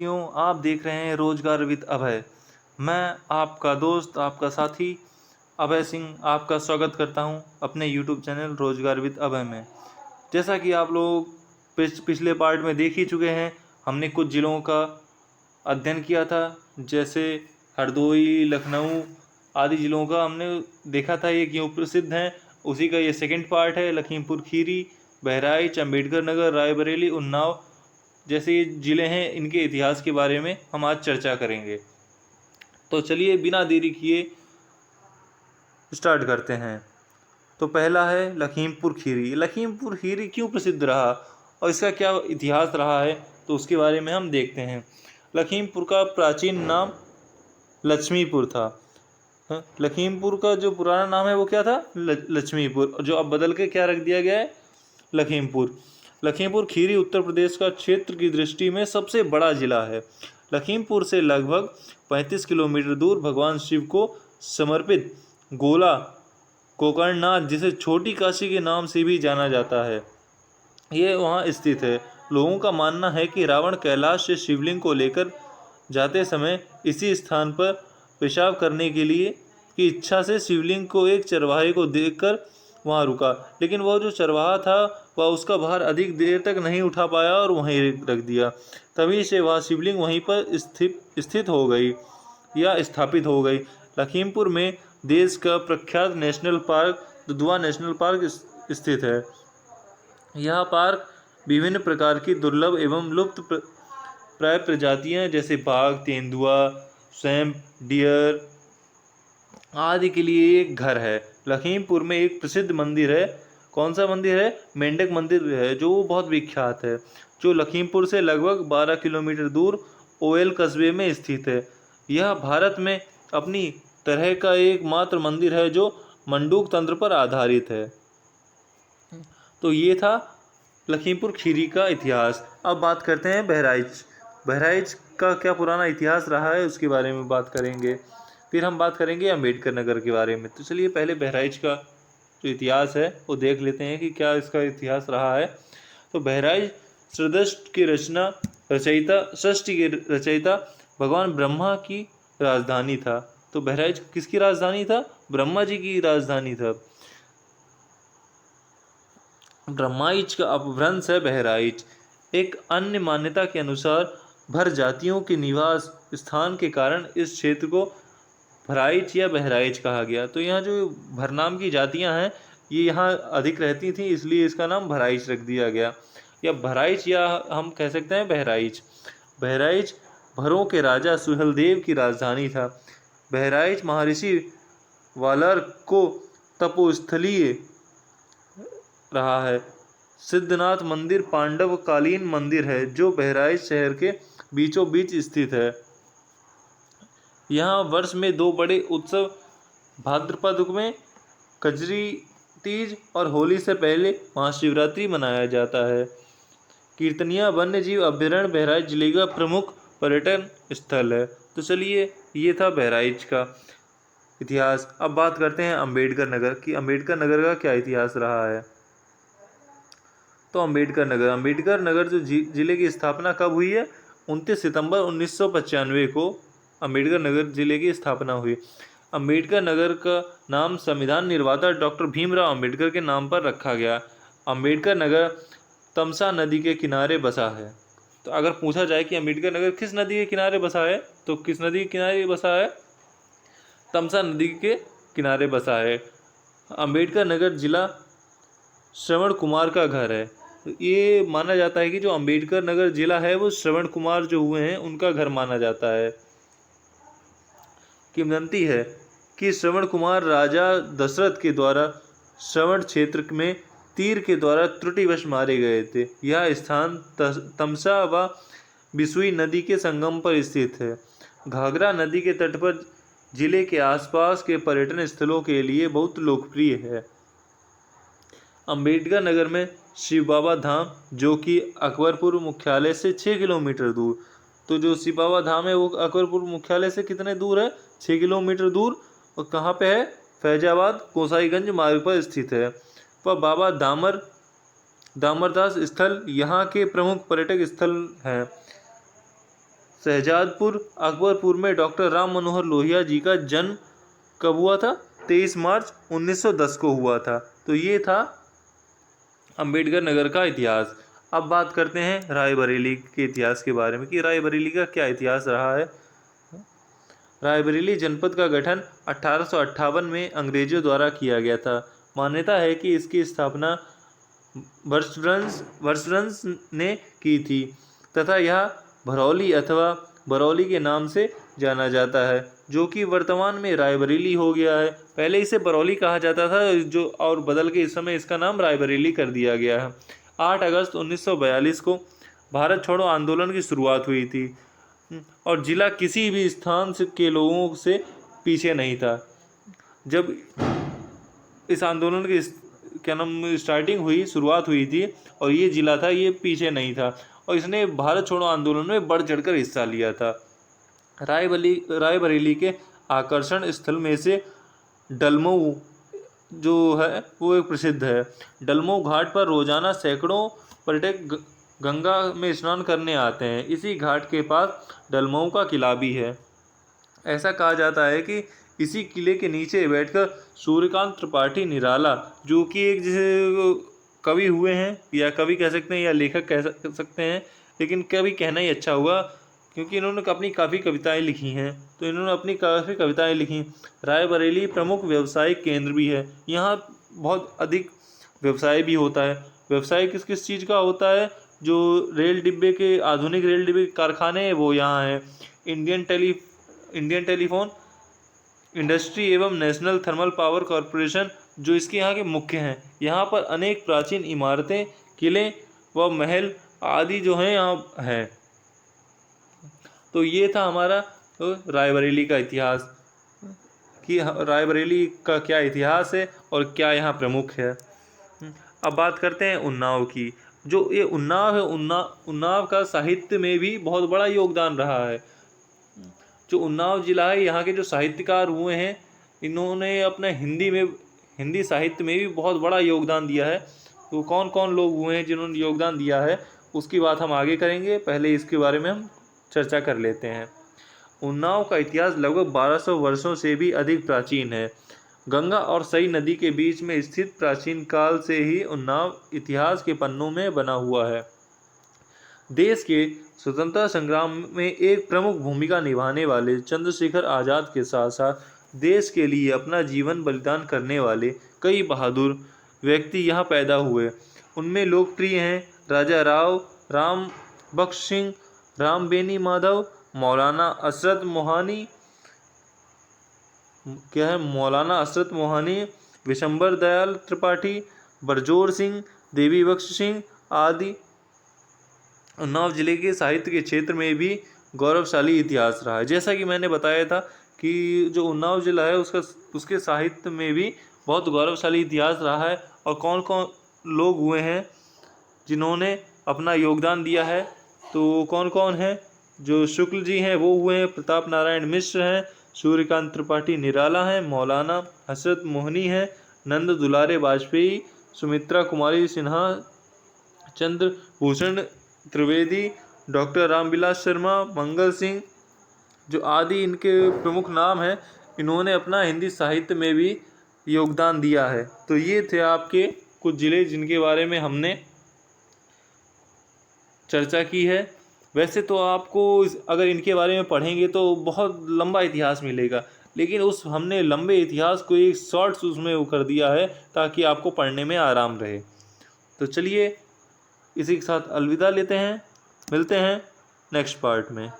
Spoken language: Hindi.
क्यों आप देख रहे हैं रोजगार विद अभय। मैं आपका दोस्त आपका साथी अभय सिंह आपका स्वागत करता हूं अपने YouTube चैनल रोजगार विद अभय में। जैसा कि आप लोग पिछले पार्ट में देख ही चुके हैं, हमने कुछ ज़िलों का अध्ययन किया था, जैसे हरदोई, लखनऊ आदि ज़िलों का हमने देखा था ये क्यों प्रसिद्ध हैं। उसी का ये सेकंड पार्ट है। लखीमपुर खीरी, बहराइच, अम्बेडकर नगर, रायबरेली, उन्नाव जैसे ये ज़िले हैं, इनके इतिहास के बारे में हम आज चर्चा करेंगे। तो चलिए बिना देरी किए स्टार्ट करते हैं। तो पहला है लखीमपुर खीरी। लखीमपुर खीरी क्यों प्रसिद्ध रहा और इसका क्या इतिहास रहा है, तो उसके बारे में हम देखते हैं। लखीमपुर का प्राचीन नाम लक्ष्मीपुर था। लखीमपुर का जो पुराना नाम है वो क्या था, लक्ष्मीपुर, जो अब बदल के क्या रख दिया गया है, लखीमपुर। लखीमपुर खीरी उत्तर प्रदेश का क्षेत्र की दृष्टि में सबसे बड़ा जिला है। लखीमपुर से लगभग 35 किलोमीटर दूर भगवान शिव को समर्पित गोला गोकर्णनाथ, जिसे छोटी काशी के नाम से भी जाना जाता है, ये वहाँ स्थित है। लोगों का मानना है कि रावण कैलाश से शिवलिंग को लेकर जाते समय इसी स्थान पर पेशाब करने के लिए की इच्छा से शिवलिंग को एक चरवाहे को देखकर वहाँ रुका, लेकिन वह जो चरवाहा था वह उसका भार अधिक देर तक नहीं उठा पाया और वहीं रख दिया। तभी से वह शिवलिंग वहीं पर स्थित हो गई या स्थापित हो गई। लखीमपुर में देश का प्रख्यात national park Dudhwa national park स्थित है। यह पार्क विभिन्न प्रकार की दुर्लभ एवं लुप्त प्राय प्रजातियां जैसे बाघ, तेंदुआ, सैम्प, डियर आदि के लिए एक घर है। लखीमपुर में एक प्रसिद्ध मंदिर है। कौन सा मंदिर है? मेंढक मंदिर है, जो बहुत विख्यात है, जो लखीमपुर से लगभग 12 किलोमीटर दूर ओयल कस्बे में स्थित है। यह भारत में अपनी तरह का एकमात्र मंदिर है जो मंडूक तंत्र पर आधारित है। तो ये था लखीमपुर खीरी का इतिहास। अब बात करते हैं बहराइच। बहराइच का क्या पुराना इतिहास रहा है उसके बारे में बात करेंगे। फिर हम बात करेंगे अम्बेडकर नगर के बारे में। तो चलिए पहले बहराइच का जो इतिहास है वो देख लेते हैं कि क्या इसका इतिहास रहा है। तो बहराइच सृष्टि के रचयिता भगवान ब्रह्मा की राजधानी था। तो बहराइच किसकी राजधानी था? ब्रह्मा जी की राजधानी था। ब्रह्माइच का अपभ्रंश है बहराइच। एक अन्य मान्यता के अनुसार भर जातियों के निवास स्थान के कारण इस क्षेत्र को भराइच या बहराइच कहा गया। तो यहाँ जो भर नाम की जातियाँ हैं ये यहाँ अधिक रहती थी, इसलिए इसका नाम भराइच रख दिया गया, या भराइच या हम कह सकते हैं बहराइच। बहराइच भरों के राजा सुहेलदेव की राजधानी था। बहराइच महर्षि वालर को तपोस्थलीय रहा है। सिद्धनाथ मंदिर पांडव कालीन मंदिर है जो बहराइच शहर के बीचों बीच स्थित है। यहाँ वर्ष में दो बड़े उत्सव भाद्रपद में कजरी तीज और होली से पहले महाशिवरात्रि मनाया जाता है। कीर्तनिया वन्य जीव अभ्यारण्य बहराइच जिले का प्रमुख पर्यटन स्थल है। तो चलिए ये था बहराइच का इतिहास। अब बात करते हैं अम्बेडकर नगर की। अम्बेडकर नगर का क्या इतिहास रहा है। तो अम्बेडकर नगर जो जिले की स्थापना कब हुई है? 29 सितंबर 1995 को अम्बेडकर नगर जिले की स्थापना हुई। अम्बेडकर नगर का नाम संविधान निर्माता डॉक्टर भीमराव अम्बेडकर के नाम पर रखा गया। अम्बेडकर नगर तमसा नदी के किनारे बसा है। तो अगर पूछा जाए कि अम्बेडकर नगर किस नदी के किनारे बसा है, तो किस नदी के किनारे बसा है? तमसा नदी के किनारे बसा है। अम्बेडकर नगर जिला श्रवण कुमार का घर है। ये माना जाता है कि जो अम्बेडकर नगर जिला है वो श्रवण कुमार जो हुए हैं उनका घर माना जाता है। किंवदंती है कि श्रवण कुमार राजा दशरथ के द्वारा श्रवण क्षेत्र में तीर के द्वारा त्रुटिवश मारे गए थे। यह स्थान तमसा व बिसुई नदी के संगम पर स्थित है। घाघरा नदी के तट पर जिले के आसपास के पर्यटन स्थलों के लिए बहुत लोकप्रिय है। अम्बेडकर नगर में शिव बाबा धाम, जो कि अकबरपुर मुख्यालय से 6 किलोमीटर दूर, तो जो शिव बाबा धाम है वो अकबरपुर मुख्यालय से कितने दूर है? 6 किलोमीटर दूर। और कहाँ पे है? फैजाबाद गोसाईगंज मार्ग पर स्थित है। वह बाबा दामरदास स्थल यहाँ के प्रमुख पर्यटक स्थल हैं। शहजादपुर अकबरपुर में डॉक्टर राम मनोहर लोहिया जी का जन्म कब हुआ था? 23 मार्च 1910 को हुआ था। तो ये था अंबेडकर नगर का इतिहास। अब बात करते हैं रायबरेली के इतिहास के बारे में कि रायबरेली का क्या इतिहास रहा है। रायबरेली जनपद का गठन 1858 में अंग्रेजों द्वारा किया गया था। मान्यता है कि इसकी स्थापना वर्षवंश ने की थी तथा यह भरौली अथवा बरौली के नाम से जाना जाता है, जो कि वर्तमान में रायबरेली हो गया है। पहले इसे बरौली कहा जाता था जो और बदल के इस समय इसका नाम रायबरेली कर दिया गया है। 8 अगस्त 1942 को भारत छोड़ो आंदोलन की शुरुआत हुई थी और जिला किसी भी स्थान के लोगों से पीछे नहीं था। जब इस आंदोलन की क्या नाम स्टार्टिंग हुई, शुरुआत हुई थी और ये जिला था, ये पीछे नहीं था और इसने भारत छोड़ो आंदोलन में बढ़ चढ़कर हिस्सा लिया था। रायबरेली के आकर्षण स्थल में से डलमऊ जो है वो एक प्रसिद्ध है। डलमऊ घाट पर रोजाना सैकड़ों पर्यटक गंगा में स्नान करने आते हैं। इसी घाट के पास डलमऊ का किला भी है। ऐसा कहा जाता है कि इसी किले के नीचे बैठकर सूर्यकांत त्रिपाठी निराला, जो कि एक जैसे कवि हुए हैं या कवि कह सकते हैं या लेखक कह सकते हैं, लेकिन कवि कहना ही अच्छा होगा क्योंकि इन्होंने अपनी काफ़ी कविताएं लिखी हैं। तो इन्होंने अपनी काफ़ी कविताएं लिखी। रायबरेली प्रमुख व्यवसायिक केंद्र भी है। यहाँ बहुत अधिक व्यवसाय भी होता है। व्यवसाय किस किस चीज़ का होता है? जो रेल डिब्बे के आधुनिक रेल डिब्बे के कारखाने हैं वो यहाँ हैं। इंडियन टेलीफोन इंडस्ट्री एवं नेशनल थर्मल पावर कॉरपोरेशन जो इसके यहाँ के मुख्य हैं। यहाँ पर अनेक प्राचीन इमारतें, किले व महल आदि जो हैं यहाँ हैं। तो ये था हमारा रायबरेली का इतिहास कि रायबरेली का क्या इतिहास है और क्या यहाँ प्रमुख है। अब बात करते हैं उन्नाव की। जो ये उन्नाव है, उन्नाव का साहित्य में भी बहुत बड़ा योगदान रहा है। जो उन्नाव जिला है, यहाँ के जो साहित्यकार हुए हैं, इन्होंने अपने हिंदी साहित्य में भी बहुत बड़ा योगदान दिया है। तो कौन कौन लोग हुए हैं जिन्होंने योगदान दिया है उसकी बात हम आगे करेंगे। पहले इसके बारे में हम चर्चा कर लेते हैं। उन्नाव का इतिहास लगभग 1200 वर्षों से भी अधिक प्राचीन है। गंगा और सई नदी के बीच में स्थित प्राचीन काल से ही उन्नाव इतिहास के पन्नों में बना हुआ है। देश के स्वतंत्रता संग्राम में एक प्रमुख भूमिका निभाने वाले चंद्रशेखर आज़ाद के साथ साथ देश के लिए अपना जीवन बलिदान करने वाले कई बहादुर व्यक्ति यहाँ पैदा हुए। उनमें लोकप्रिय हैं राजा राम बख्श सिंह, राम बेनी माधव, मौलाना असरत मोहानी, विशंबर दयाल त्रिपाठी, बरजोर सिंह, देवी बख्श सिंह आदि। उन्नाव जिले के साहित्य के क्षेत्र में भी गौरवशाली इतिहास रहा है। जैसा कि मैंने बताया था कि जो उन्नाव जिला है उसके साहित्य में भी बहुत गौरवशाली इतिहास रहा है और कौन कौन लोग हुए हैं जिन्होंने अपना योगदान दिया है। तो कौन कौन है? जो शुक्ल जी हैं वो हुए हैं, प्रताप नारायण मिश्र हैं, सूर्यकांत त्रिपाठी निराला हैं, मौलाना हसरत मोहनी हैं, नंद दुलारे वाजपेयी, सुमित्रा कुमारी सिन्हा, चंद्र भूषण त्रिवेदी, डॉक्टर रामविलास शर्मा, मंगल सिंह, जो आदि इनके प्रमुख नाम हैं। इन्होंने अपना हिंदी साहित्य में भी योगदान दिया है। तो ये थे आपके कुछ ज़िले जिनके बारे में हमने चर्चा की है। वैसे तो आपको अगर इनके बारे में पढ़ेंगे तो बहुत लंबा इतिहास मिलेगा, लेकिन हमने लंबे इतिहास को एक शॉर्ट्स उसमें वो कर दिया है ताकि आपको पढ़ने में आराम रहे। तो चलिए इसी के साथ अलविदा लेते हैं, मिलते हैं नेक्स्ट पार्ट में।